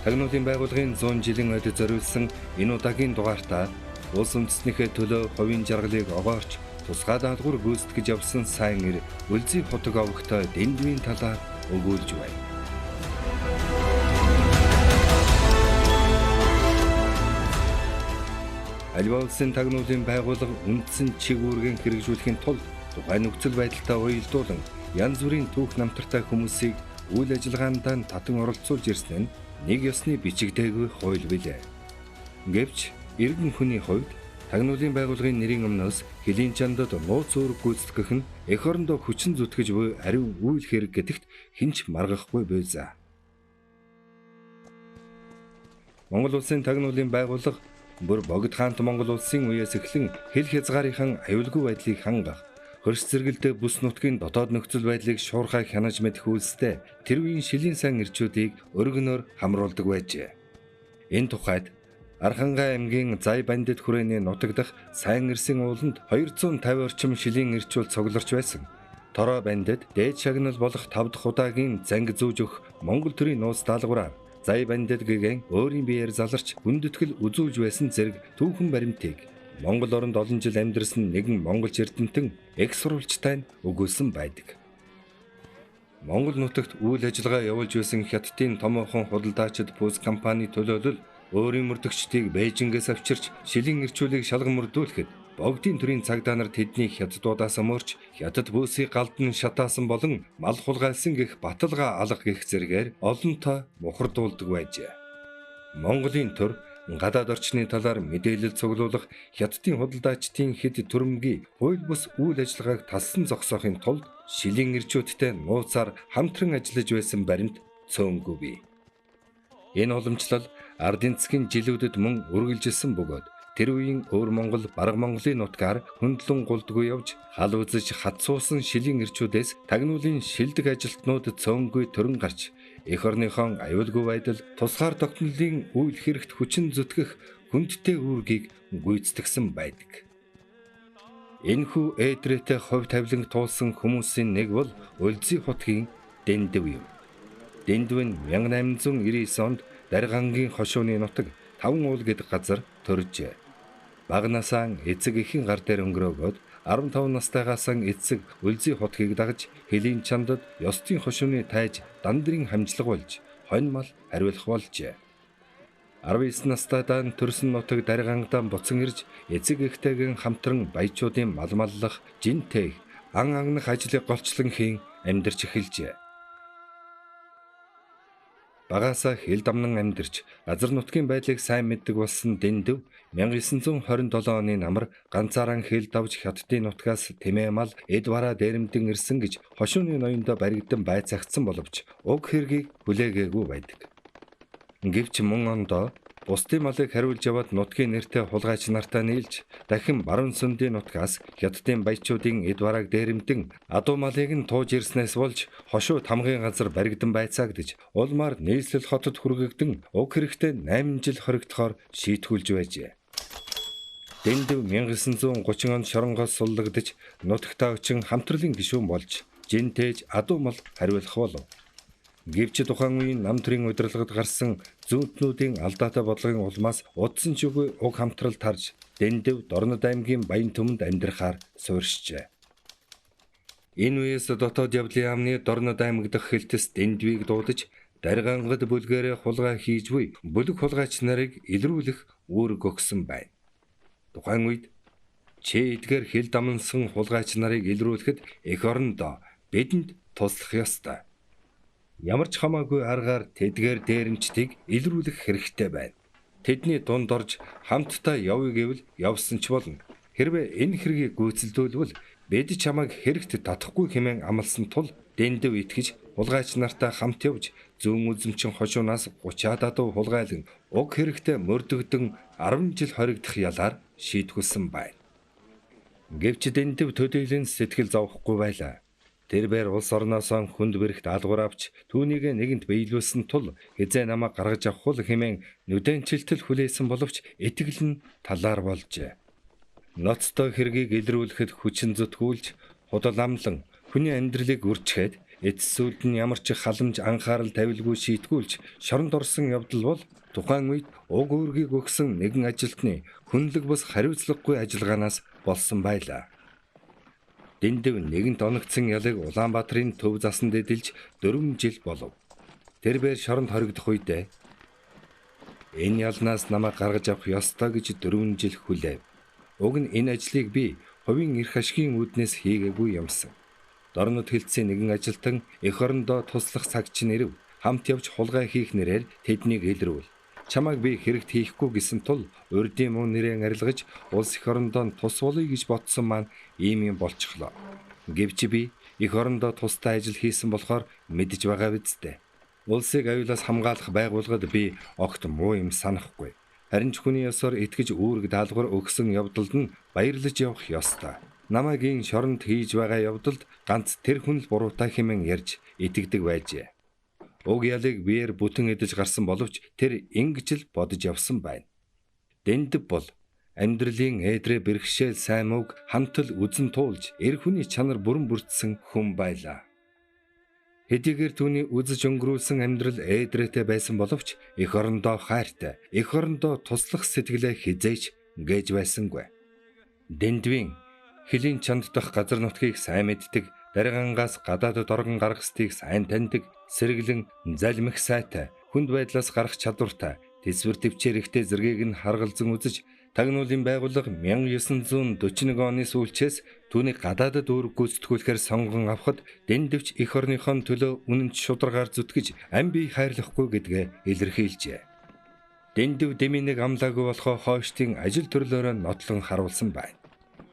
Тагнуулын байгууллагын 100 жилийн ойд зориулсан энэ удаагийн дугаартаа улс үндэстнийхээ төлөө хувийн жаргалыг огоорч тусгай даалгавар гүйцэтгэж явсан сайн эр Үлзий хотог овогтой Дэндвийн талаар өгүүлж байна. Аливаа улсын тагнуулын байгууллага үндсэн чиг үүргэн хэрэгжүүлэхийн тулд тухайн нөхцөл байдалтай уялдуулан янз бүрийн түүх намтартай хүмүүсийг үйл ажиллагаанд татан оролцуулж ирсэн нь нэг ёсны бичигдээгүй хууль билээ. Гэвч иргэн хүний хувьд тагнуулын байгууллагын нэрийн өмнөөс хөлийн чандад нууц үүрэг гүйцэтгэх нь эх орондоо хүчин зүтгэж буй ариун үйл хэрэг гэдэгт хинч маргахгүй байлаа. Монгол улсын тагнуулын байгууллага бүр богд хаант Монгол улсын үеэс эхлэн хэл хязгаарынхан аюулгүй байдлыг хангах, хөрс зэрэгэлдээ бүс нутгийн дотоод нөхцөл байдлыг шуурхай хянаж мэдэх үйлстэй тэр үеийн шилийн сан эрчүүдийг өргөнөөр хамруулдаг байжээ. Энэ тухайд Архангай аймгийн Зай Бандит хүрээний нутаг дахь сайн эрсийн ууланд 250 орчим шилийн эрчүүл цугларч байсан. Тороо Бандит дээд шагнал болох 5 дахь удаагийн занг зүүж өгөх Монгол төрийн нууц даалгавраар Зай Бандит гэгэн өөрийн биеэр заларч гүндэтгэл үзүүлж байсан зэрэг түүхэн баримтыг Монгол оронд олон жил амьдарсан нэгэн монголч эрдэмтэн эх сурвалжтай нь өгүүлсэн байдаг. Монгол нутагт үйл ажиллагаа явуулж байсан Хятадын томоохон худалдаачид Пүүс компани төлөөлөл өөрийн мөрдөгчдийг Бээжингээс авчирч шилийн эрчүүлийг шалган мөрдүүлэхэд богдын төрийн цагдаа нар тэдний хятадуудаас өмөрч Хятад Пүүсийг галдан шатаасан болон мал хулгайлсан гэх баталгаа алга гэх зэргээр олонтоо мухардуулдаг байжээ. Монголын төр гадаад орчны талаар мэдээлэл цуглуулах Хятадын худалдаачдын хэд төрөмгийн хууль бус үйл ажиллагааг талсан зогсоохын тулд шилийн эрчүүдтэй нууцаар хамтран ажиллаж байсан баримт цөөнгүй бий. Энэ уламжлал ардын засгийн жилүүдэд мөн үргэлжилсэн бөгөөд тэр үеийн өвөр Монгол бараг Монголын нутгаар хөндлөн гулдгүй явж хал үзэж хат суусан шилийн эрчүүдээс тагнуулын шилдэг ажилтнууд цөөнгүй төрөн гарч эх орныхон аюулгүй байдал тусгаар тогтнолын үйл хэрэгт хүчин зүтгэх хүндтэй үүргийг гүйцэтгсэн байдаг. Энэхүү эдрэтэ хувь тавиланг туулсан хүмүүсийн нэг бол Үлзий хотгийн Дэндв юм. Дэндв нь 1899 онд Даргангийн хошууны нутаг Таван уул гэдэг газар төржээ. Багнасаа эцэг эхийн гар дээр өнгөрөөгөөд 15 настайгаас эцэг Үлзий хотгийг дагаж хөлийн чандад ёстын хошууны тайж дандрын хамжлага болж хонь мал хариулах болжээ. 19 настайдаа төрсөн нутаг Даргангадаа буцан ирж эцэг эхтэйгэн хамтран баячуудын мал маллах, жинтэй ан агнах ажлыг голчлон хийн амьдарч эхэлжээ. Багаасаа хил дамнан амьдарч газар нутгийн байдлыг сайн мэддэг болсон Дэндв 1927 оны намар ганцаараа хил давж Хятадын нутгаас тэмээ мал эд бараа дээрэмдэн ирсэн гэж хошууны ноёндоо баригдан байцаагцсан боловч уг хэргийг хүлээгээгүй байдаг. Гэвч мөн ондоо бусдын малыг хариулж яваад нутгийн нэртэй хулгайч нартай нийлж дахин баруун сүндийн нутгаас Хятадын баячуудын эд барааг дээрэмдэн адуу малыг нь тууж ирснээс болж хошуу тамгын газар баригдан байцаагдж улмаар нийслэл хотод хүргэгдэн уг хэрэгтэй 8 жил хоригдохоор шийтгүүлж байжээ. Дэндв 1930 онд шоронгоос суллагдж нутагтаа очин хамтралын гишүүн болж жинтээж адуу мал хариулах болов. Гэвч тухайн үеийн нам төрийн удирдлагад гарсан зүүнтнүүдийн алдаатай бодлогын улмаас удсан ч үгүй уг хамтрал тарж Дэндв Дорнод аймгийн Баян түмэнд амьдрахаар суурьшжээ. Энэ үеэс дотоод явдлын яамны Дорнод аймаг дахь хэлтэс Дэндвийг дуудаж Даргангад бүлгээрээ хулгай хийж буй бүлэг хулгайч нарыг илрүүлэх үүрэг өгсөн байна. Тухайн үед чи эдгээр хил дамнсан хулгайч нарыг илрүүлэхэд эх орондоо бидэнд туслах ёстой. Ямар ч хамаагүй аргаар тэдгээр дээрэмчдийг илрүүлэх хэрэгтэй байна. Тэдний дунд орж хамтдаа явъя гэвэл явсан ч болно. Хэрвээ энэ хэргийг гүйцэлдүүлвэл бид чамайг хэрэгт татахгүй хэмээн амласан тул Дэндв итгэж хулгайч нартай хамт явж зүүн үзэмчин хошуунаас 30-аад адуу хулгайлан уг хэрэгтэй мөрдөгдөн 10 жил хоригдох ялаар шийтгүүлсэн байна. Гэвч Дэндв төдийлөн сэтгэл зовхгүй байлаа. Тэр бээр улс орноос хүнд бэрх даалгавар авч түүнийг нэгэнт биелүүлсэн тул хизээ намайг гаргаж авах хул хэмээн нүдэнчилтэл хүлээсэн боловч итгэл нь талаар болжээ. Ноцтой хэргийг илрүүлэхэд хүчин зүтгүүлж худал амлан хүний амьдралыг үрчгээд Эцсүүд нь ямар ч халамж анхаарал тавилгүй шийтгүүлж шоронд орсон явдал бол тухайн үед уг үүргийг өгсөн нэгэн ажилтны хүнлэг бус хариуцлагагүй ажиллагаанаас болсон байлаа. Дэндив нэгэнт оногдсон ялыг Улаанбаатарын төв засанд эдэлж 4 жил болов. Тэрээр шоронд хоригдох үедээ энэ ялнаас намайг гаргаж авах ёстой гэж 4 жил хүлээв. Уг нь энэ ажлыг би хувийн эрх ашигын үүднээс хийгээгүй юмсан. Дорнод хэлтсийн нэгэн ажилтан эх орондоо туслах цагч нэрв хамт явж хулгай хийх нэрээр тэднийг илрүүл. Чамайг би хэрэгт хийхгүй гэсэн тул урдийн мөн нэрээ арилгаж улс эх орондоо тус болъё гэж ботсон маань ийм юм болчихлоо. Гэвч би эх орондоо тустай ажил хийсэн болохоор мэдж байгаа биз дээ. Улсыг аюулаас хамгаалах байгууллагад би огт муу юм санахгүй. Харин ч хүний ёсоор итгэж үүрэг даалгавар өгсөн явдалд нь баярлаж явах ёстой. Намайг ин шоронд хийж байгаа явдалд ганц тэр хүн л буруутай хэмээн ярьж итгэдэг байжээ. Уг ялыг биеэр бүтэн эдэж гарсан боловч тэр ингэж л бодож явсан байна. Дэндв бол амьдралын ээдрээ бэрхшээл сайн мөг хамтал үзэн туулж эр хүний чанар бүрэн бүрдсэн хүн байлаа. Хэдийгээр түүний үзэж өнгөрүүлсэн амьдрал ээдрээтэй байсан боловч эх орондоо хайртай, эх орондоо туслах сэтгэлээ хизээж гээж байсангүй. Дэндвийн хөлийн чанд дах газар нутгийг сайн мэддэг, даргангаас гадаадд оргон гарах стыг сайн таньдаг, сэргэлэн залмих сайтай, хүнд байдлаас гарах чадвартай, тэсвэр төвчээр ихтэй зэргийг нь харгалзан үзэж, тагнуулын байгууллага 1941 оны сүүлчээс түүнийг гадаадд үүрэг гүйцэтгүүлэхээр сонгон авахд дэндвч эх орныхон төлөө үнэнч шударгаар зүтгэж ам бие хайрлахгүй гэдгээ илэрхийлжээ. Дэндв дэмий нэг амлаагүй болохоо хойштын ажил төрлөөрөө нотлон харуулсан байна.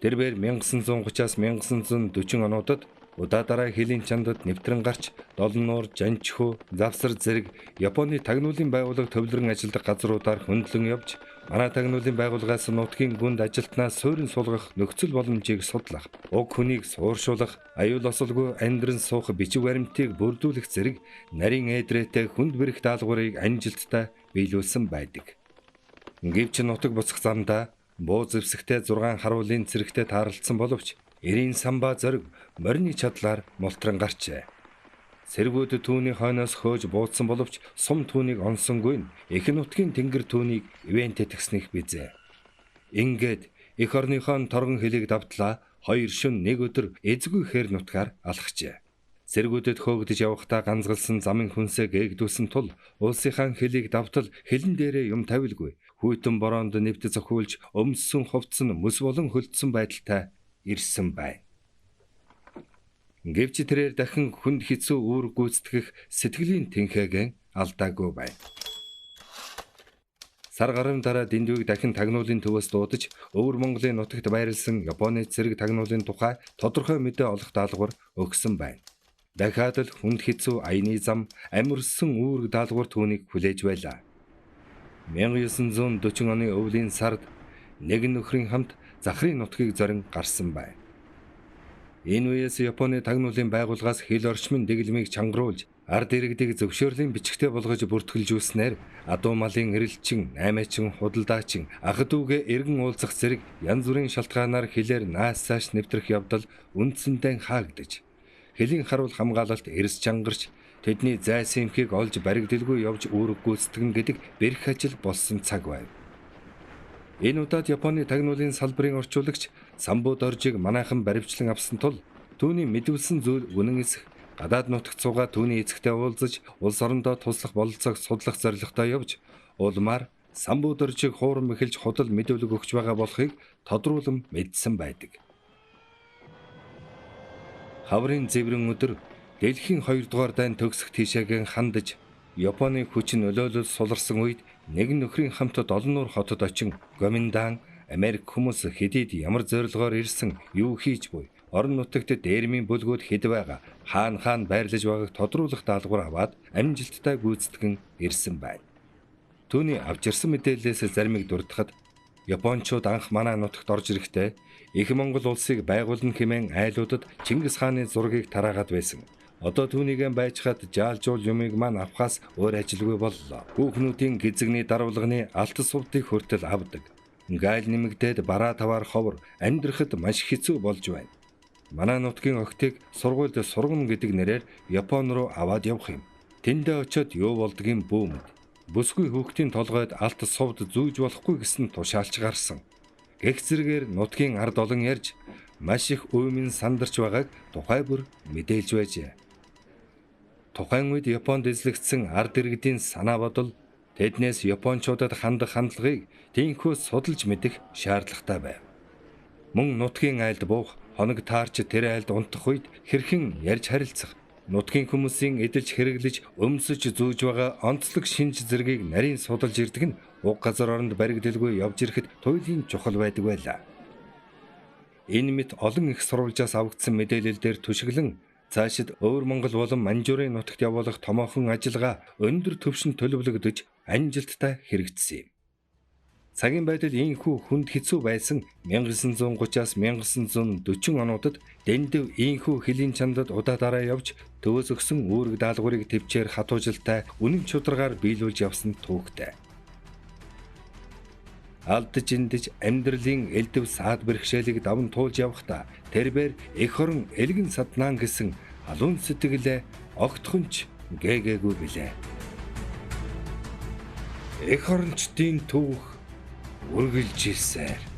Тэрээр 1930-аас 1940 онуудад удаа дараа хөлийн чандад нэвтрэн гарч Долнуур, Жанчхүү, Завсар зэрэг Японы тагнуулын байгууллага төвлөрөн ажилладаг газруудаар хөндлөн явж манай тагнуулын байгууллагаас нутгийн гүнд ажилтнаас суурин суулгах нөхцөл боломжийг судлах, уг хүнийг сууршуулах, аюул осолгүй амьдран суух бичиг баримтыг бүрдүүлэх зэрэг нарийн ээдрээтэй хүнд бэрх даалгаврыг амжилттай биелүүлсэн байдаг. Гэвч нутаг буцах замдаа буу зэвсэгтэй 6 харуулын цэрэгтэй таарлцсан боловч эрийн самбаа зориг морины чадлаар мултран гарчээ. Сэргүүд түүний хойноос хөөж буудсан боловч сум түүнийг онсонгүй нь эх нутгийн тэнгэр түүнийг ивэн тэтгснэх бизээ. Ингээд эх орныхоо торгон хэлийг давтлаа 2 шөнө 1 өдөр эзгүй хэр нутгаар алхажээ. Сэргүүдэд хөөгдөж явахдаа ганцгалсан замын хүнсээ гээгдүүлсэн тул улсынхаа хэлийг давтал хэлэн дээрээ юм тавилгүй. Хүйтэн бороонд нэвт зохиулж өмссөн хувцсан мөс болон хөлдсөн байдалтай ирсэн байна. Гэвч тэрээр дахин хүнд хэцүү үүрэг гүйцэтгэх сэтгэлийн тэнхээгээ алдаагүй байна. Сар гаруйн дараа Дэндвийг дахин тагнуулын төвөөс дуудаж өвөр Монголын нутагт байрласан Японы цэрэг тагнуулын тухай тодорхой мэдээ олох даалгавар өгсөн байна. Дахиад л хүнд хэцүү аяны зам амирсан үүрэг даалгавар түүнийг хүлээж байлаа. 1940 оны өвлийн сард нэгэн нөхрийн хамт Захрын нутгийг зорин гарсан байна. Энэ үеэс Японы тагнуулын байгууллагаас хил орчмын дэглэмийг чангаруулж, ард иргэдийг зөвшөөрлийн бичгтээ болгож бүртгэлжүүлснээр адуу малын эрэлчин, наймаачин, худалдаачин, ах дүүгээ эргэн уулзах зэрэг янз бүрийн шалтгаанаар хилээр наасааш нэвтрэх явдал үндсэндээ хаагдаж, хөлийн харуул хамгаалалт эрс чангарч, тэдний зай сэмхийг олж баригдэлгүй явж үүрэг гүйцэтгэн гэдэг бэрх ажил болсон цаг байв. Энэ удаад Японы тагнуулын салбарын орчуулагч Самбуу Доржийг манайхан баривчлан авсан тул түүний мэдүүлсэн зүйл үнэн эсэх, гадаад нутагт суугаад түүний эцэгтэй уулзаж улс орондоо туслах бололцоог судлах зорилготой явж улмаар Самбуу Доржийг хуурам эхэлж худал мэдүүлэг өгч байгаа болохыг тодруулан мэдсэн байдаг. Хаврын зэврэн өдөр дэлхийн 2 дугаар дайн төгсөх тийшээгээ хандаж Японы хүч нөлөөлөл суларсан үед нэгэн нөхрийн хамт Долнуур хотод очин Гоминдан Америк хүмүүс хэдийд ямар зорилгоор ирсэн юу хийж буй орон нутагт дээрмийн бүлгүүд хэд байгаа хаан байрлаж байгааг тодруулах даалгавар аваад амжилттай гүйцэтгэн ирсэн байна. Түүний авч ирсэн мэдээлэлээс заримыг дурдахад Япончууд анх манай нутагт орж ирэхдээ их Монгол улсыг байгуулна хэмээн айлуудад Чингис хааны зургийг тараагаад байсан. Одоо түүнийгээ байж хад жаалжуул юмыг маань авахаас өөр ажилгүй боллоо. Хүүхнүүдийн гизэгний дарвалганы алт сувдыг хүртэл авдаг. Гайл нэмэгдээд бараа таваар ховор амьдрахад маш хэцүү болж байна. манай нутгийн охтыг сургуульд сургана гэдэг нэрээр Япон руу аваад явах юм. Тэндээ очиод юу болдгийг бүү мэд. Бүсгүй хүүхдийн толгойд алт сувд зүүж болохгүй гэсэн тушаалч гарсан. Гэх зэргээр нутгийн ард олон ярьж маш их уймын сандарч байгааг тухай бүр мэдээлж байжээ. Тухайн үед Японд эзлэгдсэн ард иргэдийн санаа бодол тэднээс японочдод хандах хандлагыг тийхүү судалж мэдэх шаардлагатай байв. Мөн нутгийн айлд буух, хоног таарч тэр айлд унтах үед хэрхэн ярьж харилцах, нутгийн хүмүүсийн эдэлж хэрэглэж өмсөж зүүж байгаа онцлог шинж зэргийг нарийн судалж ирдэг нь уг газар оронд баригдалгүй явж ирэхэд туйлын чухал байдаг байлаа. Энэ мэт олон их сурвалжаас авагдсан мэдээлэл дээр түшиглэн цаашид өвөр Монгол болон Манжуурын нутагт явуулах томоохон ажиллагаа өндөр түвшинд төлөвлөгдөж амжилттай хэрэгжсэн юм. Цагийн байдал ийхүү хүнд хэцүү байсан 1930-аас 1940 онуудад дэндив ийхүү хөлийн чандад удаа дараа явж төвөөс өгсөн үүрэг даалгаврыг төвчээр хатуужилтай үнэн чударгаар биелүүлж явсан түүхтэй. Алдж эндэж амьдралын элдв саад бэрхшээлийг даван туулж явахдаа тэрбээр эх орон элгэн саднаан гэсэн халуун сэтгэлээ огтхонч гээгээгүй билээ. Эх орончдын төвх үргэлжилсээр